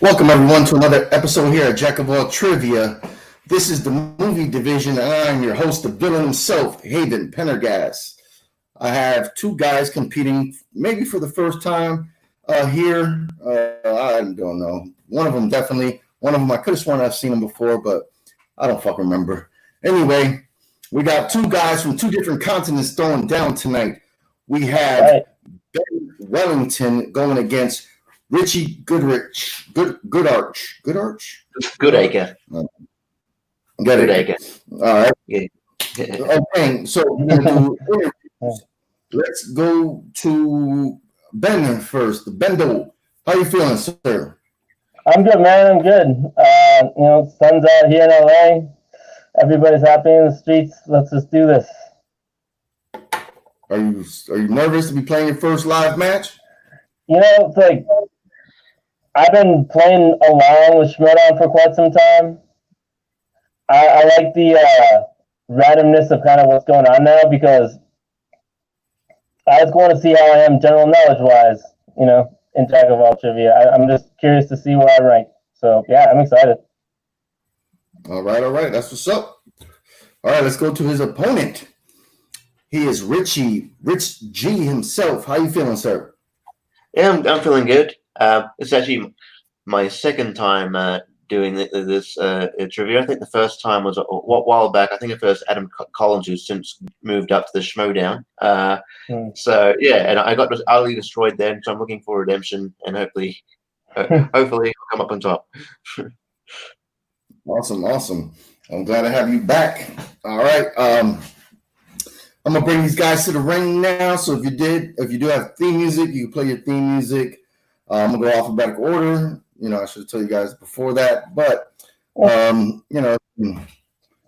Welcome everyone to another episode here at Jack of All Trivia. This is the movie division, and I'm your host, the villain himself, Hayden Pendergast. I have two guys competing, maybe for the first time here. I don't know. One of them definitely. One of them I could have sworn I've seen them before, but I don't fucking remember. Anyway, we got two guys from two different continents throwing down tonight. We have Ben Welington going against Richie Goodacre. Goodacre. All right. Yeah. Okay, so we're gonna do interviews. Let's go to Ben first. Bendo, how you feeling, sir? I'm good, man. I'm good. Sun's out here in LA. Everybody's happy in the streets. Let's just do this. Are you nervous to be playing your first live match? It's like I've been playing along with Schmodown for quite some time. I like the randomness of kind of what's going on now because I was going to see how I am general knowledge-wise, in Jack of All Trivia. I'm just curious to see where I rank. So, yeah, I'm excited. All right. That's what's up. All right, let's go to his opponent. He is Richie, Rich G himself. How you feeling, sir? Yeah, I'm feeling good. It's actually my second time doing this trivia. I think the first time was a while back. I think it was Adam Collins, who's since moved up to the Schmodown. So yeah, and I got utterly destroyed then. So I'm looking for redemption, and hopefully I'll come up on top. Awesome. I'm glad to have you back. All right. I'm gonna bring these guys to the ring now. So if you do have theme music, you can play your theme music. I'm gonna go alphabetical order. I should tell you guys before that, but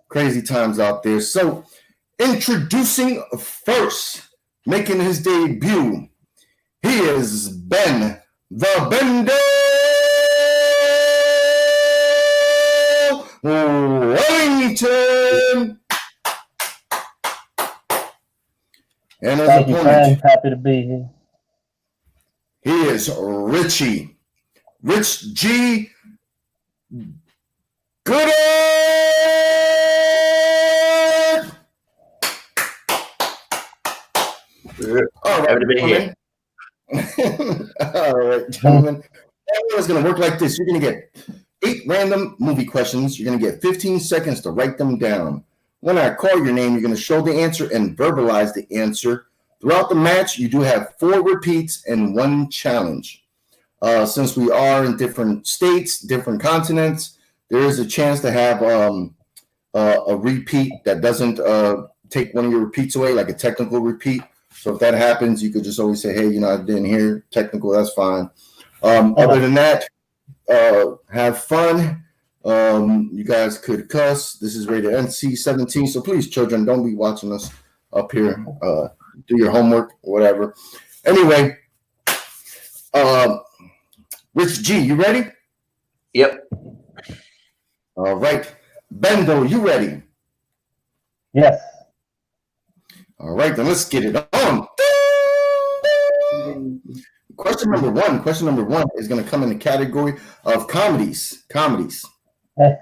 crazy times out there. So introducing first, making his debut, he is Ben the Bender Welington. And his Thank you, opponent, friend. Happy to be here. He is Richie, Rich G. Goodacre. All right, Happy to be here. All right, gentlemen. It's going to work like this. You're going to get 8 random movie questions. You're going to get 15 seconds to write them down. When I call your name, you're going to show the answer and verbalize the answer. Throughout the match, you do have 4 repeats and 1 challenge. Since we are in different states, different continents, there is a chance to have a repeat that doesn't take one of your repeats away, like a technical repeat. So if that happens, you could just always say, hey, I didn't hear technical, that's fine. Other than that, have fun. You guys could cuss. This is rated NC-17, so please, children, don't be watching us up here. Do your homework, whatever. Anyway, Rich G, you ready? Yep. All right. Bendo, you ready? Yes. All right, then let's get it on. Question number one is going to come in the category of comedies. What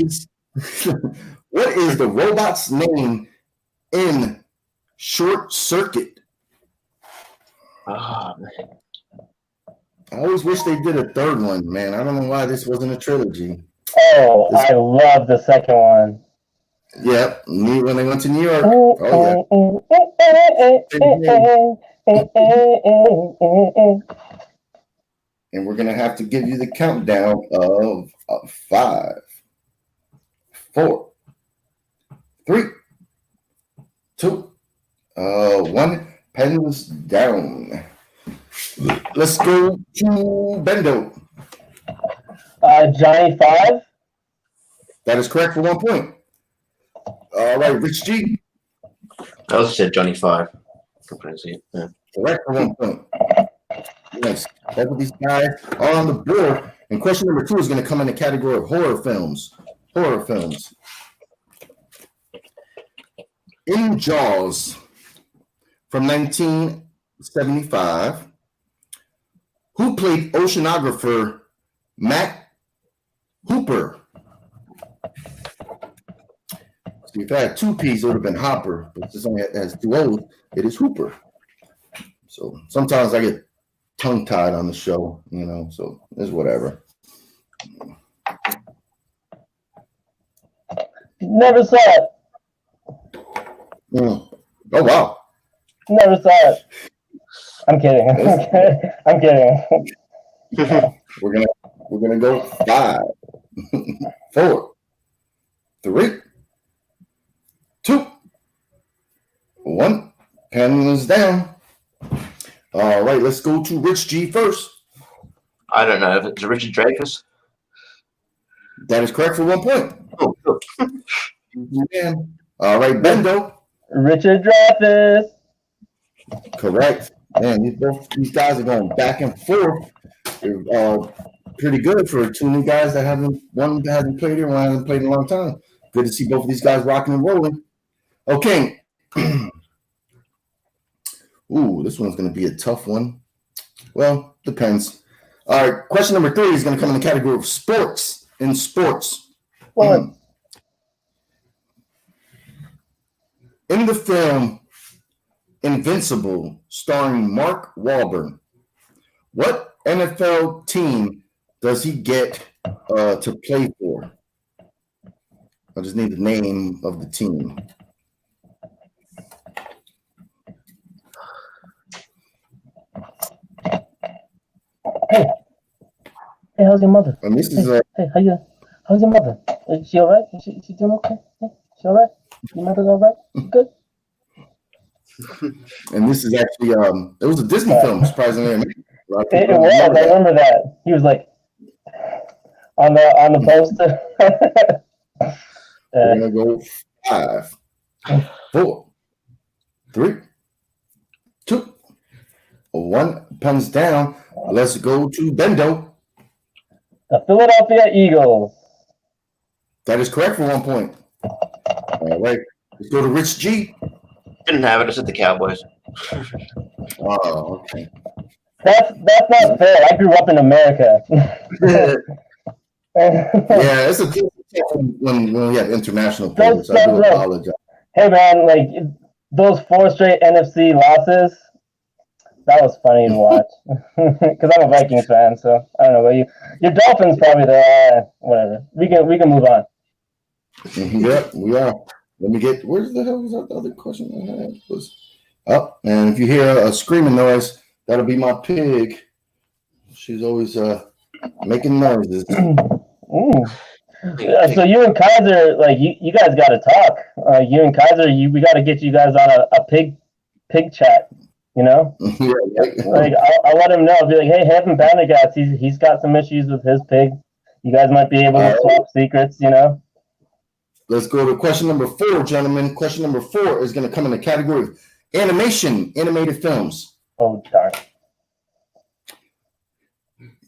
is the robot's name in Short Circuit? Oh, man. I always wish they did a third one, man. I don't know why this wasn't a trilogy. Oh, I love the second one. Yep, when they went to New York. And we're going to have to give you the countdown of 5, 4, 3, 2, 1. Pens down. Let's go to Bendo. Johnny 5. That is correct for 1 point. All right, Rich G. I also said Johnny 5. Yeah. Correct for 1 point. Yes, both of these guys are on the board. And question number 2 is going to come in the category of horror films. In Jaws from 1975, Who played oceanographer Matt Hooper? See, if I had two P's, it would have been Hopper, but this only has two O's. It is Hooper. So sometimes I get tongue-tied on the show, so it's whatever. Never saw it. Oh, wow. Never saw it. I'm kidding. I'm kidding. We're gonna go 5, 4, 3, 2, 1. Pen is down. All right, let's go to Rich G first. I don't know if it's Richard Dreyfuss. That is correct for 1 point. Oh, cool. All right, Bendo. Richard Dreyfuss. Correct. Man, these guys are going back and forth. They're pretty good for two new guys that one hasn't played here, one hasn't played in a long time. Good to see both of these guys rocking and rolling. Okay. Ooh, this one's going to be a tough one. Well, depends. All right, question number 3 is going to come in the category of sports. In sports. What? In the film Invincible, starring Mark Wahlberg, what NFL team does he get to play for? I just need the name of the team. Hey, how's your mother? And this is Hey, how's your mother? Is she all right? Is she doing okay? Hey, she all right? Your mother's all right? Good. and this is actually it was a Disney film, surprisingly. It was. I remember that. He was like on the poster. We're gonna go 5, 4, 3, 2, 1. Pens down. Let's go to Bendo. The Philadelphia Eagles. That is correct for 1 point. All right. Let's go to Rich G. Didn't have it. I said the Cowboys. Oh, okay. That's not fair. I grew up in America. Yeah, it's a tough when we have international players. I do apologize. Hey man, like those 4 straight NFC losses, that was funny to watch. Because I'm a Vikings fan, so I don't know about you. Your Dolphins probably whatever. We can move on. Yep, we are. Let me get. Where the hell was that? The other question I had was up. And if you hear a screaming noise, that'll be my pig. She's always making noises. So you and Kaiser, like you guys got to talk. You and Kaiser, we got to get you guys on a pig chat. Yeah, like I'll let him know. I'll be like, hey, Heaven Bandigas, he's got some issues with his pig. You guys might be able to swap secrets. Let's go to question number 4, gentlemen. Question number 4 is going to come in the category of animated films. Oh, darn.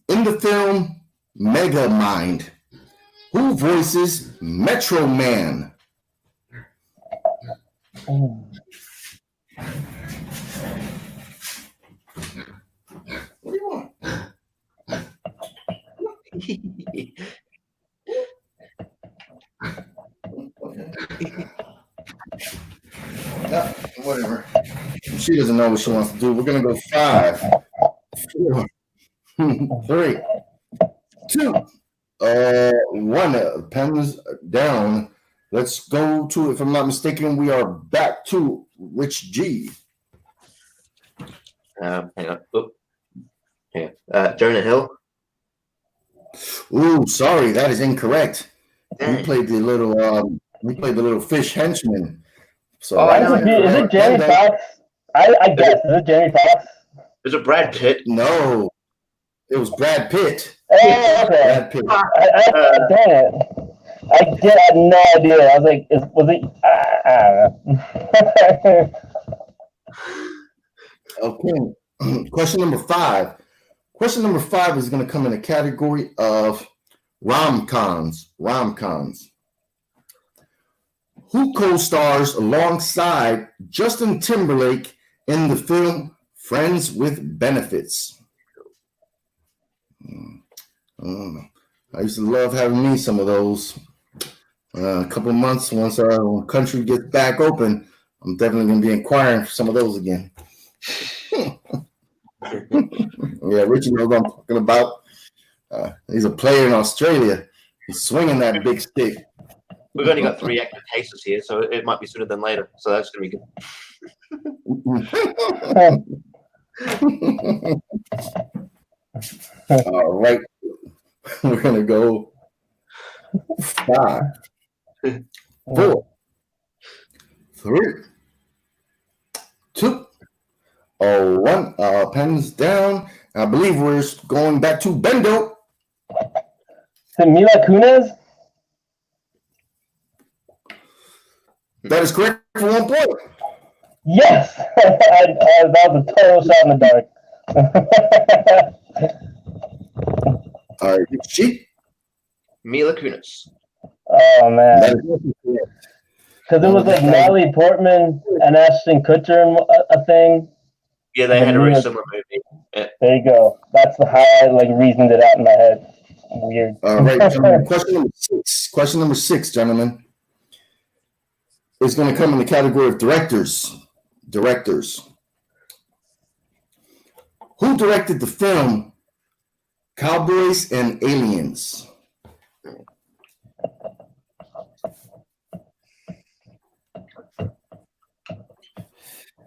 In the film Megamind, who voices Metro Man? What do you want? Whatever. She doesn't know what she wants to do. We're gonna go 5, 4, 3, 2, 1. Pens down. Let's go to, if I'm not mistaken, we are back to Rich G. Hang on. Oh. Yeah. Jonah Hill. Ooh, sorry, that is incorrect. Dang. We played the little fish henchman. So is it Jamie Foxx? I guess. Is it Jamie Foxx? Is it Brad Pitt? No, it was Brad Pitt. Oh, okay. Brad Pitt. Dang it. I had no idea. I was like, was it? I don't know. Okay. Question number 5. Question number 5 is going to come in a category of rom-coms. Who co-stars alongside Justin Timberlake in the film Friends with Benefits? I used to love having me some of those. A couple of months, once our country gets back open, I'm definitely going to be inquiring for some of those again. Yeah, Richie knows what I'm talking about. He's a player in Australia. He's swinging that big stick. We've only got 3 active cases here, so it might be sooner than later. So that's going to be good. All right. We're going to go 5, 4, 3, 2, 1. Pens down. I believe we're going back to Bendo. Mila Kunis? That is correct for 1 point. Yes! That was a total shot in the dark. All right, Richie. Mila Kunis. Oh, man. Because it was like Natalie Portman and Ashton Kutcher in a thing. Yeah, they had a very similar movie. Yeah. There you go. That's how I reasoned it out in my head. Weird. All right, gentlemen. Question number 6, gentlemen. Is going to come in the category of directors. Who directed the film Cowboys and Aliens?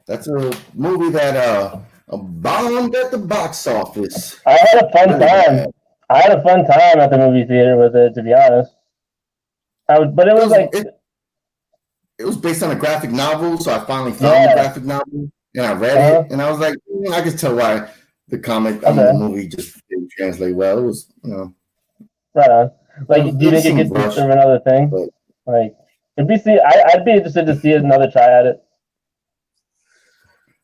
That's a movie that bombed at the box office. I had a fun time. I had a fun time at the movie theater with it, to be honest. But it was like... It was based on a graphic novel, so I finally found the graphic novel, and I read it, and I was like, I can tell why the comic, the movie just didn't translate well. It was, Right on. Like, do you think it gets better of another thing? But, like, I'd be interested to see another try at it.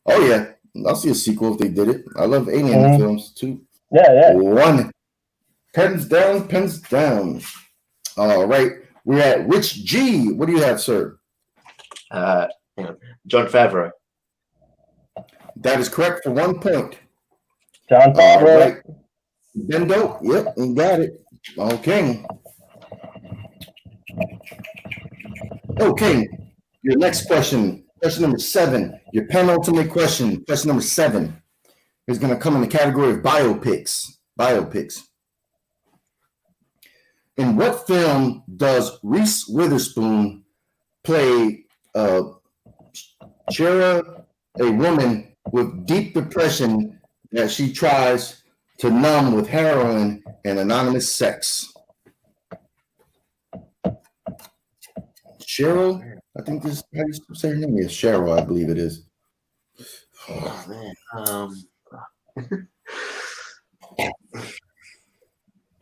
Oh, yeah. I'll see a sequel if they did it. I love alien films, too. Yeah. 1. Pens down. All right. We're at Rich G. What do you have, sir? Jon Favreau. That is correct for 1 point. Jon Favreau. All right. Bendo. Yep, you got it. Okay. Your next question. Question number 7. Your penultimate question. Question number 7 is going to come in the category of biopics. In what film does Reese Witherspoon play Shara, a woman with deep depression that she tries to numb with heroin and anonymous sex? Cheryl, I think this how you say her name is Cheryl, I believe it is. Oh man.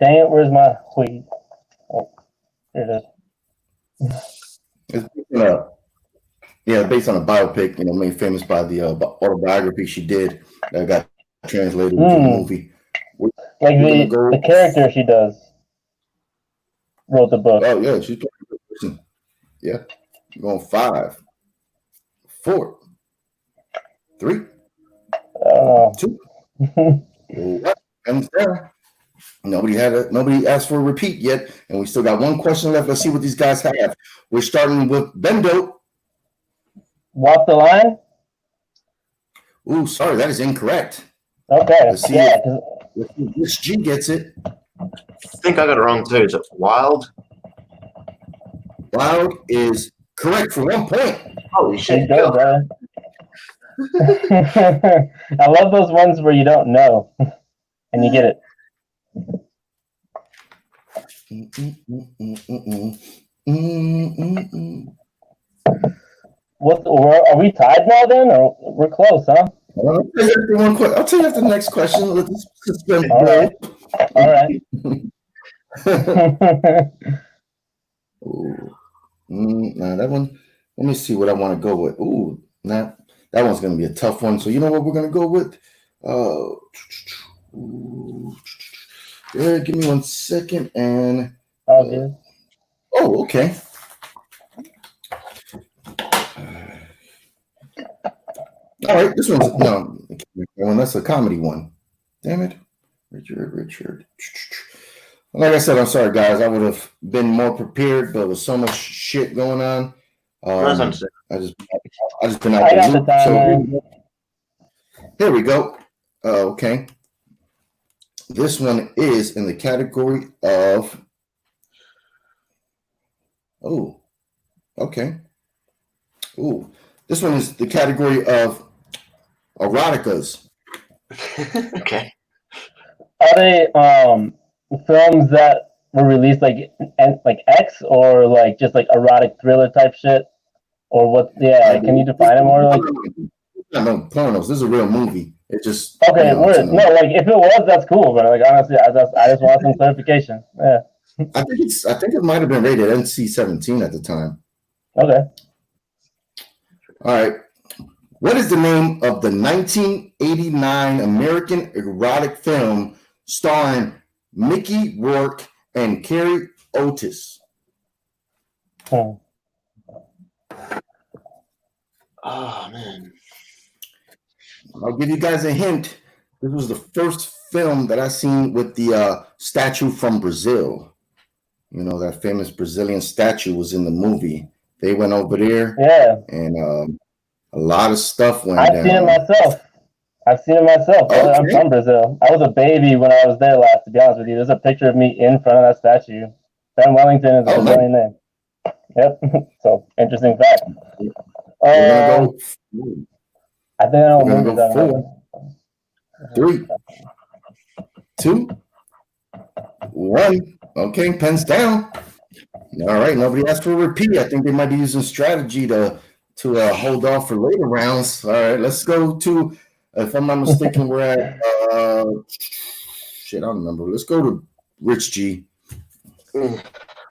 Dang it, where's my weed? Oh, there it is. It's based on a biopic, made famous by the autobiography she did that got translated into the movie. Like the character she does wrote the book. Oh yeah, she's playing a good person. Yeah. You're going 5, 4, 3, 2, 1. And nobody asked for a repeat yet, and we still got 1 question left. Let's see what these guys have. We're starting with Bendo. Walk the line? Ooh, sorry, that is incorrect. Okay. Let's see if Rich G gets it. I think I got it wrong too. Is it Wild? Wild is correct for 1 point. Holy shit. Go, brother. I love those ones where you don't know and you get it. Are we tied now then? Or we're close, huh? I'll tell you after the next question. Let's suspend. All right. Nah, that one. Let me see what I want to go with. Ooh, that one's going to be a tough one. So you know what we're going to go with? Give me 1 second. And oh, okay. All right, this one's that's a comedy one. Damn it, Richard. Like I said, I'm sorry, guys. I would have been more prepared, but with so much shit going on, That's understandable. I just been out I the got the loop. time, So man. here we go. Okay, this one is in the category of. Oh, okay. Ooh, this one is the category of eroticas. Okay. Are they films that were released like X or like just like erotic thriller type shit? Or what? Yeah, can you define it more? Like, No pornos. This is a real movie. It just okay, it's word. No, like if it was, that's cool. But like honestly, I just want some clarification. Yeah. I think it might have been rated NC-17 at the time. Okay. All right. What is the name of the 1989 American erotic film starring Mickey Rourke and Carrie Otis? Hmm. Oh man. I'll give you guys a hint. This was the first film that I seen with the statue from Brazil. You know, that famous Brazilian statue was in the movie. They went over there, Yeah, and a lot of stuff went I've seen it down. myself. I've seen it myself. I'm Okay. from Brazil. I was a baby when I was there last. To be honest with you, there's a picture of me in front of that statue. Ben Wellington is a Oh, nice. Brazilian name. Yep. So interesting fact. We're gonna go. I think I know what We're movie gonna you're go talking 4, 3, 2, 1. Okay, pens down. All right, nobody asked for a repeat. I think they might be using strategy to hold off for later rounds. All right, let's go to. If I'm not mistaken, we're at shit. I don't remember. Let's go to Rich G.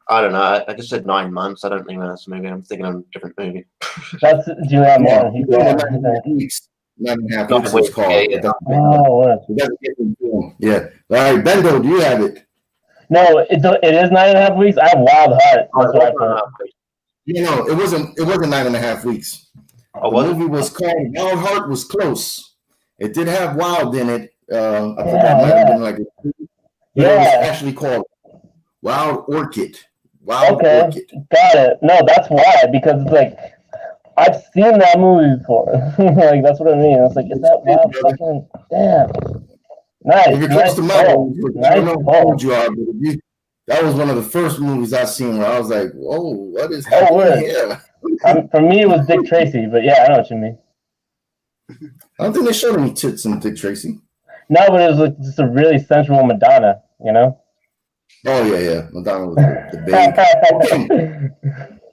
I don't know. I just said 9 months. I don't think that's a movie. I'm thinking of a different movie. That's Julianne Moore. He's Yeah, there. 9.5 weeks. 9.5 Not weeks a is week, called. yeah. But Oh, word. yeah. All right, Bendo, do you have it? No, it is 9.5 weeks. I have Wild Heart. That's what I put. You know, it wasn't 9.5 weeks. Oh, The was movie was called Wild Heart. Was close. It did have wild in it. I think that Yeah, might have been like but it was yeah. actually called Wild Orchid. Wild Okay, Orchid. got it. No, that's why, because it's like I've seen that movie before. Like that's what I mean. It's like, is that wild fucking damn? Nice, If you're nice close to pull. I don't Nice know how old pull. you are, but that was one of the first movies I seen where I was like, "Whoa, what is Oh, happening word. here?" For me, it was Dick Tracy, but yeah, I know what you mean. I don't think they showed any tits in Dick Tracy. No, but it was like just a really sensual Madonna, you know? Oh yeah. Madonna was the babe. Okay.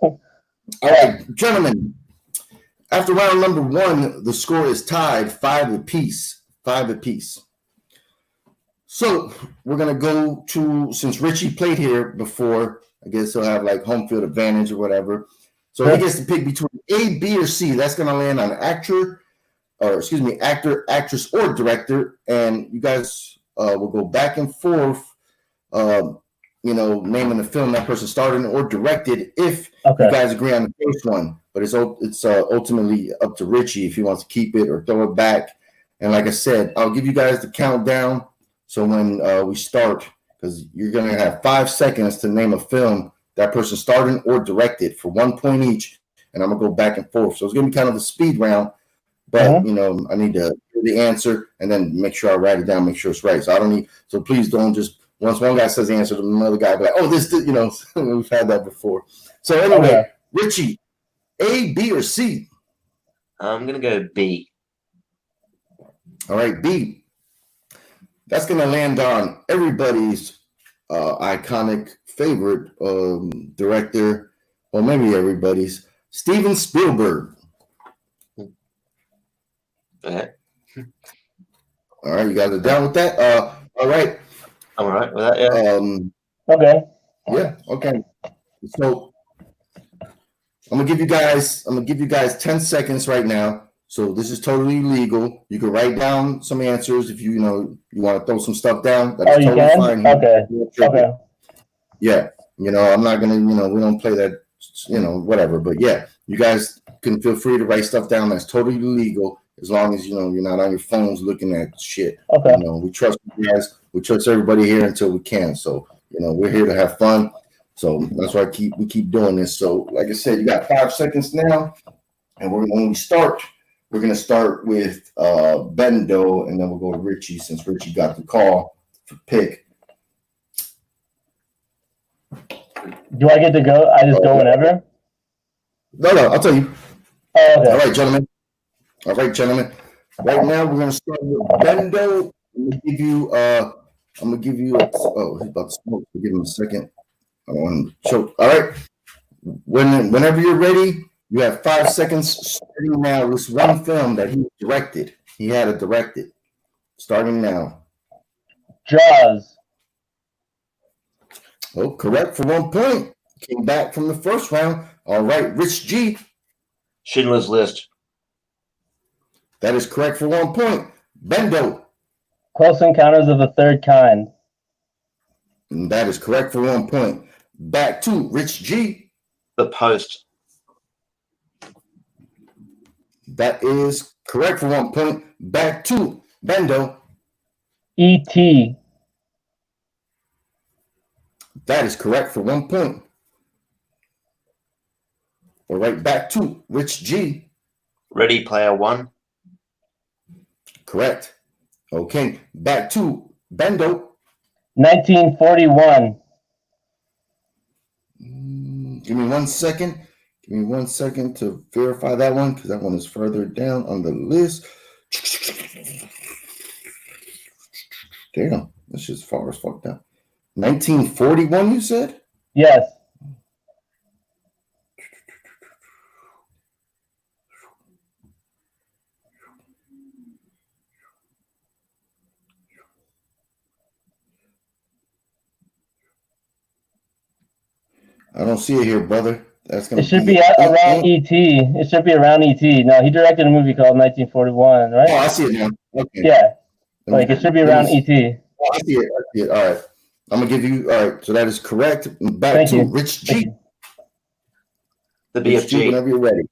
All right, gentlemen. After round number 1, the score is tied 5 apiece. 5 apiece. So we're gonna go to, since Richie played here before, I guess he'll have like home field advantage or whatever. So he gets to pick between A, B, or C. That's gonna land on actor, actress, or director, and you guys will go back and forth. Naming the film that person starred in or directed if you guys agree on the first one. But it's ultimately up to Richie if he wants to keep it or throw it back. And like I said, I'll give you guys the countdown. So when we start, because you're going to have 5 seconds to name a film that person starred in or directed for 1 point each. And I'm going to go back and forth. So it's going to be kind of a speed round. But, I need to hear the answer and then make sure I write it down, make sure it's right. So please don't just, once one guy says the answer, another guy be like, oh, this, we've had that before. So anyway, Richie, A, B, or C? I'm going to go B. All right, B. That's going to land on everybody's iconic favorite director, or maybe everybody's, Steven Spielberg. Okay. All right, you guys are down with that? All right. I'm all right with that, yeah. Okay. Yeah, okay. So I'm gonna give you guys 10 seconds right now. So this is totally legal. You can write down some answers if you want to throw some stuff down. That's totally fine. Okay. Yeah. I'm not gonna, we don't play that, whatever. But yeah, you guys can feel free to write stuff down. That's totally legal as long as you're not on your phones looking at shit. Okay. We trust you guys. We trust everybody here until we can. So we're here to have fun. So that's why we keep doing this. So, like I said, you got 5 seconds now, and when we start, we're gonna start with Bendo, and then we'll go to Richie since Richie got the call for pick. Do I get to go? I just go whenever? No, I'll tell you. Oh, okay. All right, gentlemen. Right now, we're gonna start with Bendo. I'm gonna give you. He's about to smoke. Give him a second. I don't want to choke. All right. Whenever you're ready, you have 5 seconds starting now. This one film that he directed. He had to direct it. Starting now. Jaws. Oh, correct for 1 point. Came back from the first round. All right, Rich G. Schindler's List. That is correct for 1 point. Bendo. Close Encounters of the Third Kind. And that is correct for 1 point. Back to Rich G. The Post. That is correct for 1 point. Back to Bendo. E.T. That is correct for 1 point. All right, back to Rich G. Ready Player One. Correct. Okay, back to Bendo. 1941. Give me 1 second. Give me 1 second to verify that one because that one is further down on the list. Damn, that's just far as fuck down. 1941, you said? Yes. I don't see it here, brother. That's gonna. It should be around E.T. It should be around E.T. No, he directed a movie called 1941, right? Oh, I see it now. Okay. Yeah. Like, it should be around E.T. Oh, I see it. All right. I'm going to give you. All right. So that is correct. Back Thank to you. Rich G. The Rich G, BFG. whenever you're ready.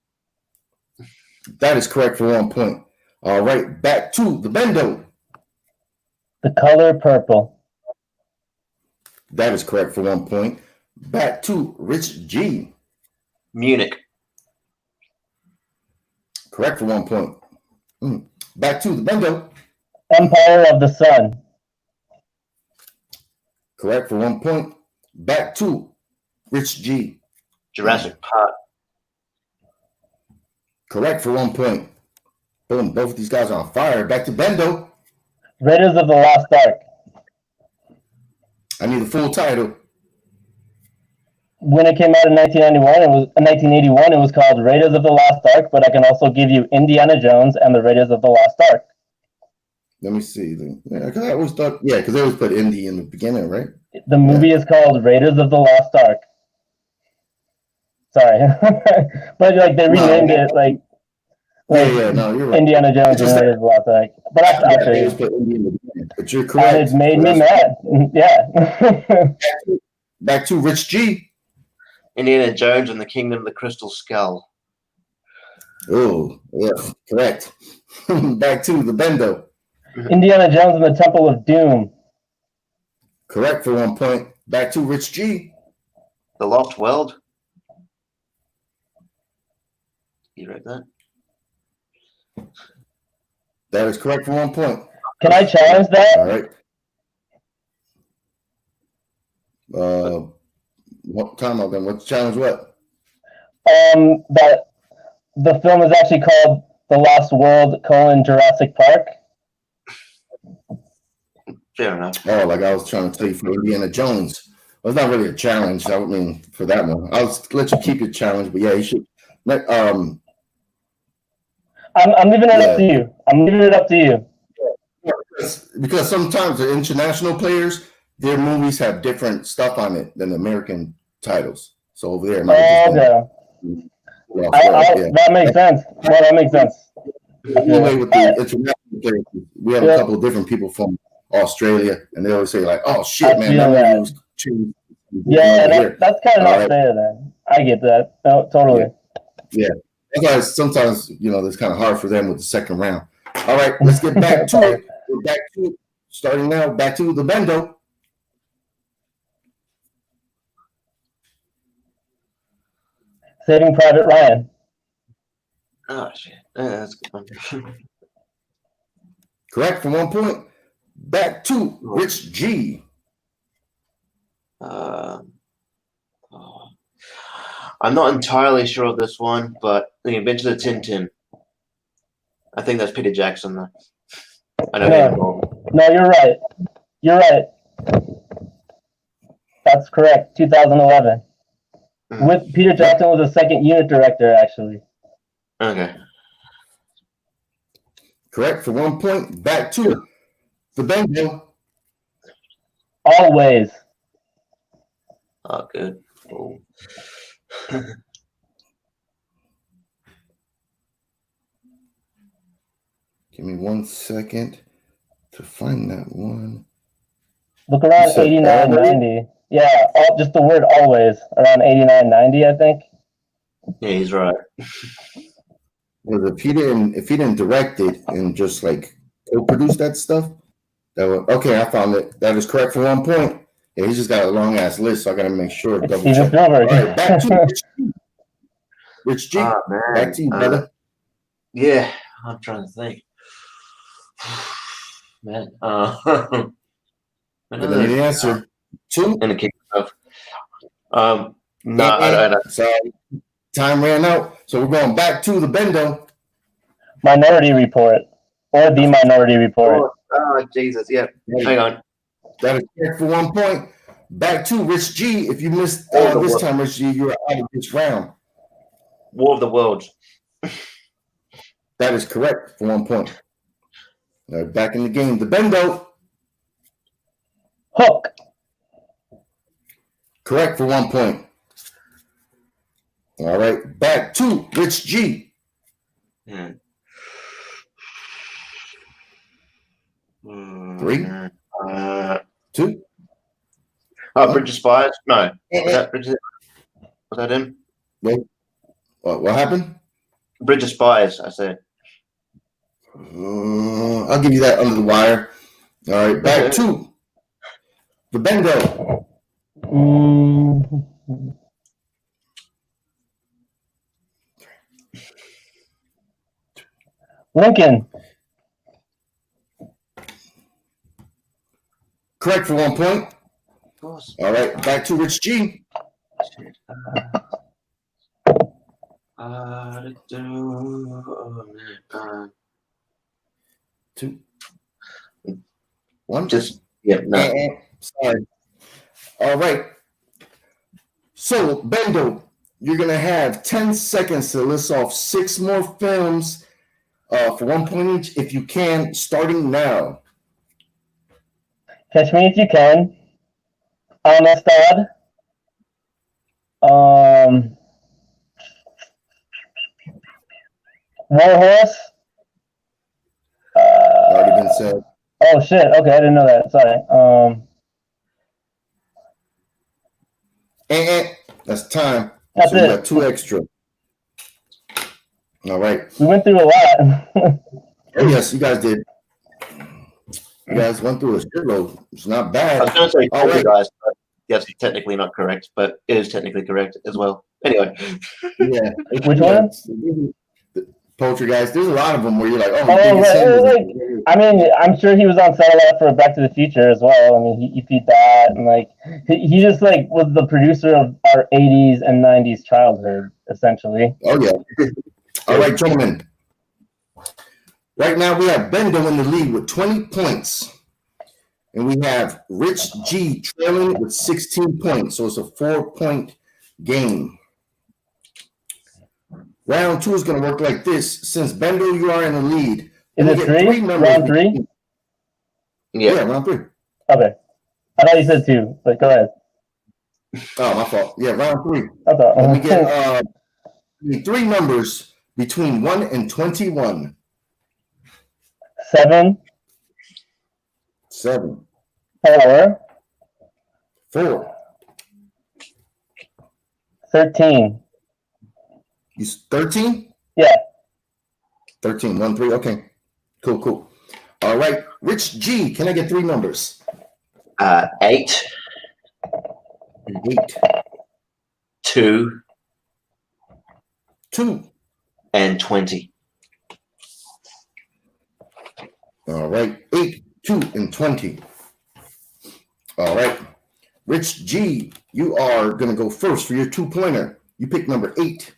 That is correct for 1 point. All right. Back to the Bendo. The Color Purple. That is correct for 1 point. Back to Rich G. Munich. Correct for 1 point. Back to the Bendo. Empire of the Sun. Correct for 1 point. Back to Rich G. Jurassic Park. Correct for 1 point. Boom. Both of these guys are on fire. Back to Bendo. Raiders of the Lost Ark. I need the full title. When it came out in 1981, it was called Raiders of the Lost Ark, but I can also give you Indiana Jones and the Raiders of the Lost Ark. Let me see. Because I always thought, because they always put Indy in the beginning, right? The movie is called Raiders of the Lost Ark. Sorry. But like they renamed it like no, you're right. Indiana Jones and Raiders of the Lost Ark. But I'll show you. Put Indy in the beginning. But you're correct. And it made me mad. Yeah. Back to Rich G. Indiana Jones and the Kingdom of the Crystal Skull. Oh, yeah, correct. Back to the Bendo. Indiana Jones and the Temple of Doom. Correct for 1 point. Back to Rich G. The Lost World. You read that? That is correct for 1 point. Can I challenge that? All right. What time out then? What's the challenge? What? That the film is actually called The Lost World: Jurassic Park. Fair enough. Oh, like I was trying to tell you for Indiana Jones. Well, it's not really a challenge. I mean, for that one, I'll let you keep your challenge. But yeah, you should. I'm leaving it up to you. I'm leaving it up to you. Because sometimes the international players, their movies have different stuff on it than the American titles. So over there, that makes sense. Well, that makes sense. Anyway, with the international players, we have a couple of different people from Australia, and they always say like, "Oh shit, man, that movie was too." Yeah, that's kind of not fair. Then I get that. No, totally. Yeah. That's why sometimes it's kind of hard for them with the second round. All right, let's get back to it. We're back to it. Starting now. Back to the Bendo. Saving Private Ryan. Oh shit. Yeah, that's a good one. Correct for 1 point. Back to Rich G. Oh. I'm not entirely sure of this one, but The Adventures of Tintin. I think that's Peter Jackson, though. I know him. No, you're right. You're right. That's correct. 2011. With Peter Jackson was the second unit director, actually. Okay. Correct for 1 point. Back to the Bengal. Always. Oh, good. Oh. Give me 1 second to find that one. Look around 89, 90. Yeah, just the word always. Around 89, 90, I think. Yeah, he's right. Well, if he didn't direct it and just like co-produce that stuff, that would, okay, I found it. That is correct for 1 point. Yeah, he's just got a long ass list, so I gotta make sure. It's Double Steven check. Spielberg. All right, back to Rich G. Rich G. Oh, man. Back to you, brother. Yeah, I'm trying to think. Man, Give me the answer. 2. And the kick stuff. No, I don't. Sorry, time ran out, so we're going back to the Bendo. Minority Report. Or The Minority Report. Oh, Jesus, yeah. Hang on. That is correct for 1 point. Back to Rich G. If you missed this time, Rich G, you're out of this round. War of the Worlds. That is correct for 1 point. All right, back in the game. The Bendo. Hook. Correct for 1 point. All right, back to Rich G. 3, 2. Oh, Bridge of Spies? No. Was that him? Wait. What happened? Bridge of Spies, I said. I'll give you that under the wire. All right, back to the Bendo. Lincoln. Correct for 1 point. All right, back to Rich G. 2, 1. Just, yeah, no. Sorry. All right. So, Bendo, you're going to have 10 seconds to list off 6 more films for 1 point each, if you can, starting now. Catch Me If You Can. Amistad. War Horse. Already been said. Oh shit! Okay, I didn't know that. Sorry. That's time. That's so it. You got 2 extra. All right. We went through a lot. Oh, yes, you guys did. You guys went through a shitload. It's not bad. I was going to say All right. guys, but that's technically not correct, but it is technically correct as well. Anyway. Yeah. Which one? Poetry guys. There's a lot of them where you're like, right. I mean, I'm sure he was on satellite for Back to the Future as well. I mean, he did that, and like he just like was the producer of our 80s and 90s childhood, essentially. Oh yeah. All right, gentlemen. Right now we have Bendo in the lead with 20 points. And we have Rich G trailing with 16 points. So it's a 4-point game. Round 2 is going to work like this. Since Bendo, you are in the lead. Is it 3? Round 3? Yeah, round 3. Okay. I thought you said 2, but go ahead. Oh, my fault. Yeah, round 3. Okay. Let me get 3 numbers between 1 and 21. 7. 7. 4. 4. 13. You 13? Yeah. 13. 1, 3. Okay. Cool. All right. Rich G, can I get 3 numbers? 8. 8. 2. 2. And 20. All right. 8, 2, and 20. All right. Rich G, you are going to go first for your 2-pointer. You pick number 8.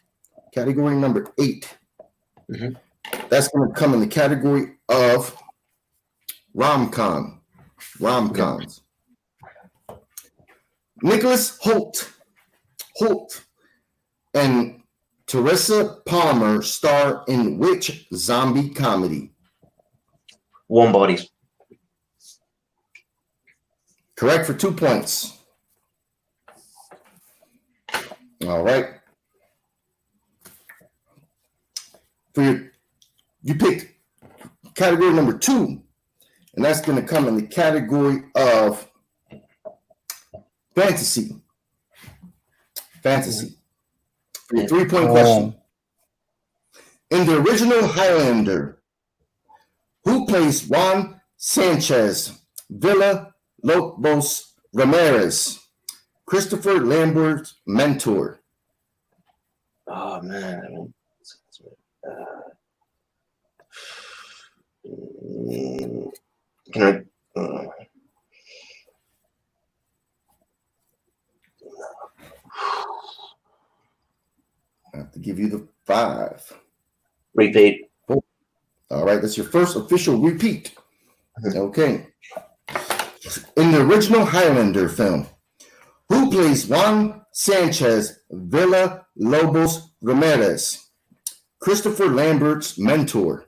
Category number 8. Mm-hmm. That's going to come in the category of rom-coms. Nicholas Holt and Teresa Palmer star in which zombie comedy? Warm Bodies. Correct for 2 points. All right. You picked category number 2, and that's going to come in the category of fantasy. For your 3-point question. In the original Highlander, who plays Juan Sanchez Villa Lobos Ramirez, Christopher Lambert's mentor? Oh, man. Can I? I have to give you the 5. Repeat. All right, that's your first official repeat. Okay. In the original Highlander film, who plays Juan Sanchez Villa Lobos Ramirez, Christopher Lambert's mentor?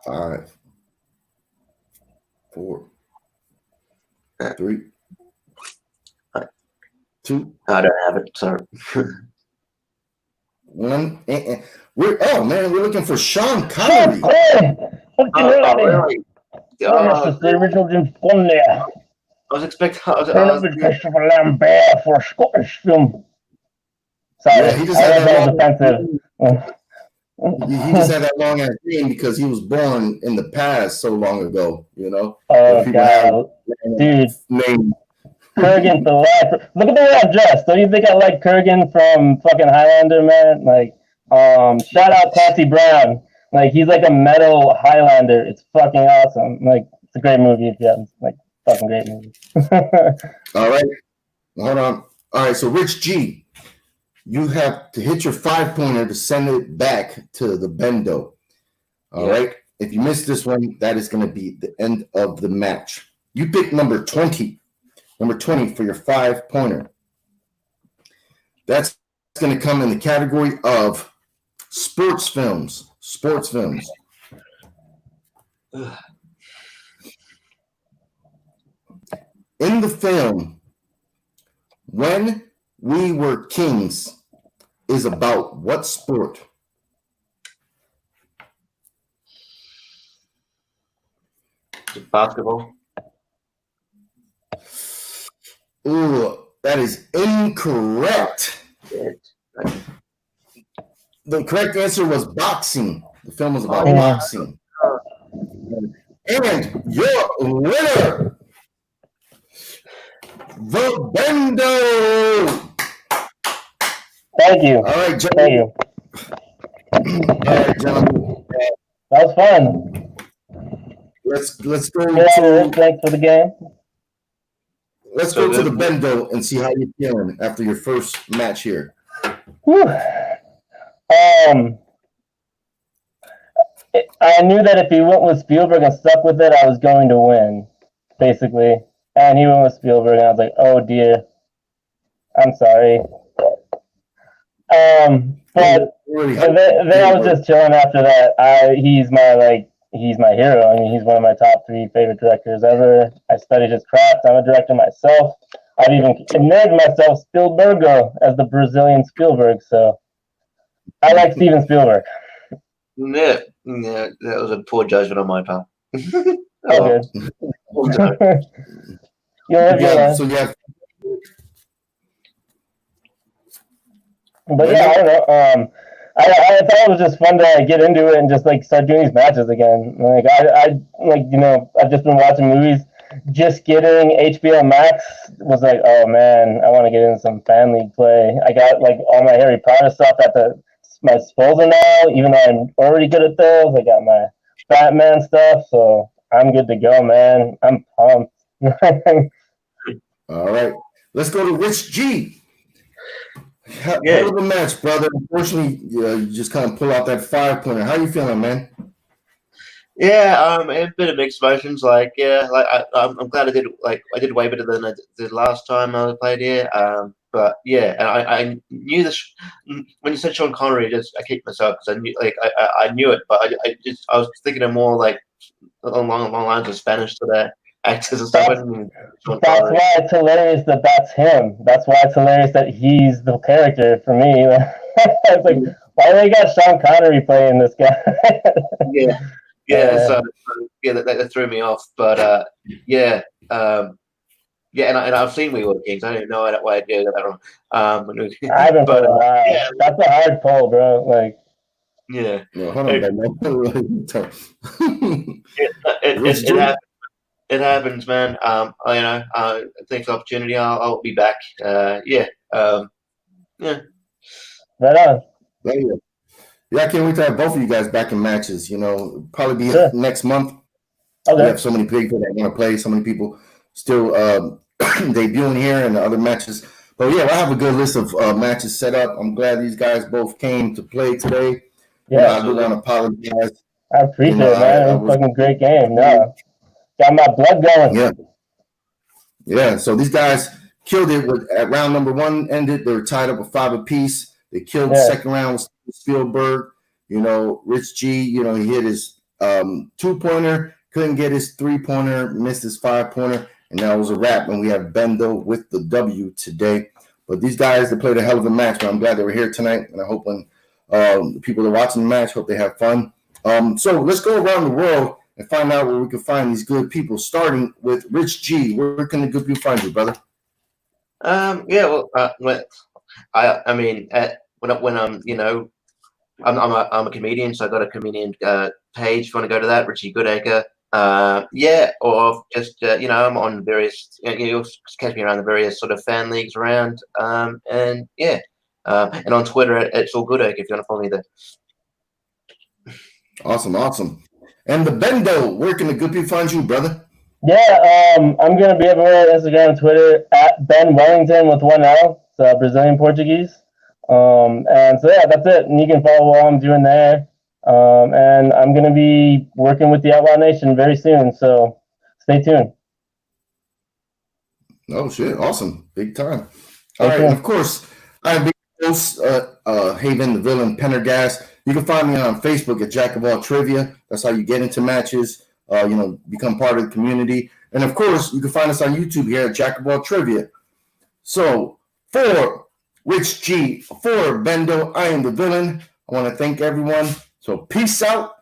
5, 4, 3, 2. I don't have it. Sorry. 1. We're looking for Sean Connery. Really? This is the original James Bond there. I was expecting. Turn up with Christopher Lambert for a Scottish film. Sorry, Yeah, he just had that was offensive. He just had that long ass name because he was born in the past so long ago, you know. Oh god, dude. Name. Kurgan for life. Look at the way I'm dressed. Don't you think I like Kurgan from fucking Highlander, man? Like, shout out Clancy Brown. Like, he's like a metal Highlander. It's fucking awesome. Like, it's a great movie if you haven't. Like, fucking great movie. All right, hold on. All right, so Rich G, you have to hit your 5-pointer to send it back to the bendo. All right. If you miss this one, that is going to be the end of the match. You pick number 20. Number 20 for your 5-pointer. That's going to come in the category of sports films. In the film, When We Were Kings is about what sport? Basketball. Ooh, that is incorrect. The correct answer was boxing. The film was about boxing. And your winner, the Bendo. Thank you. All right, gentlemen. Thank you. All right, gentlemen. That was fun. Let's go Thanks for the game. Let's go to the Bendo and see how you're feeling after your first match here. Whew. I knew that if he went with Spielberg and stuck with it, I was going to win, basically. And he went with Spielberg, and I was like, oh dear. I'm sorry. But then I was just chilling after that. He's my hero. I mean, he's one of my top 3 favorite directors ever. I studied his craft. I'm a director myself. I've even named myself Spielbergo as the Brazilian Spielberg. So I like Steven Spielberg. Yeah, that was a poor judgment on my part. Okay. So yeah. But yeah, I don't know. I thought it was just fun to get into it and just like start doing these matches again. Like I've just been watching movies. just getting HBO Max was like, oh man, I want to get in some fan league play. I got like all my Harry Potter stuff at my disposal now, even though I'm already good at those. I got my Batman stuff, so I'm good to go, man. I'm pumped. All right. Let's go to Rich G. Hell of a match, brother. Unfortunately, you just kind of pull out that 5-pointer. How you feeling, man? Yeah, a bit of mixed emotions. Like, I'm glad I did way better than I did last time I played here. But yeah, and I knew this when you said Sean Connery. I kicked myself because I knew, I knew it, but I was thinking of more like along lines of Spanish to the actors and stuff. That's why it's hilarious that that's him. That's why it's hilarious that he's the character for me. It's like, why they got Sean Connery playing this guy? So that threw me off. But and I've seen We Were Kings. I don't know why I did that wrong. I haven't played a while. Yeah, that's a hard pull, bro. Like, yeah. No, hold on, it happens, man. Thanks for the opportunity. I'll be back. Right on. Yeah, I can't wait to have both of you guys back in matches. Probably be next month. Okay. We have so many people that want to play. So many people still debuting here and the other matches. But yeah, I have a good list of matches set up. I'm glad these guys both came to play today. Yeah, I do want to apologize. I appreciate it, man. It was a fucking great game. No, got my blood going. Yeah. So these guys killed it at round number 1 ended. They were tied up with 5 apiece. They killed the second round with Spielberg. Rich G, he hit his 2-pointer, couldn't get his 3-pointer, missed his 5-pointer, and that was a wrap. And we have Bendo with the W today. But these guys, they played a hell of a match. I'm glad they were here tonight, and I hope when the people that are watching the match, hope they have fun. So let's go around the world and find out where we can find these good people, starting with Rich G. Where can the good people find you, brother? When I'm a comedian, so I got a comedian page. If you want to go to that, Richie Goodacre. Or just I'm on various. You'll catch me around the various sort of fan leagues around. And on Twitter, it's all Goodacre if you want to follow me there. Awesome. And the Bendo, where can the good people find you, brother? Yeah, I'm gonna be everywhere: Instagram and Twitter at Ben Welington with 1 L. It's Brazilian Portuguese. And so that's it. And you can follow what I'm doing there. And I'm gonna be working with the Outlaw Nation very soon. So stay tuned. Oh shit! Awesome, big time. All right, and of course, I'm big host Haven the Villain Pendergast. You can find me on Facebook at Jack of All Trivia. That's how you get into matches. Become part of the community. And of course, you can find us on YouTube here at Jack of All Trivia. So for Rich G, for Bendo, I am the villain. I want to thank everyone. So peace out.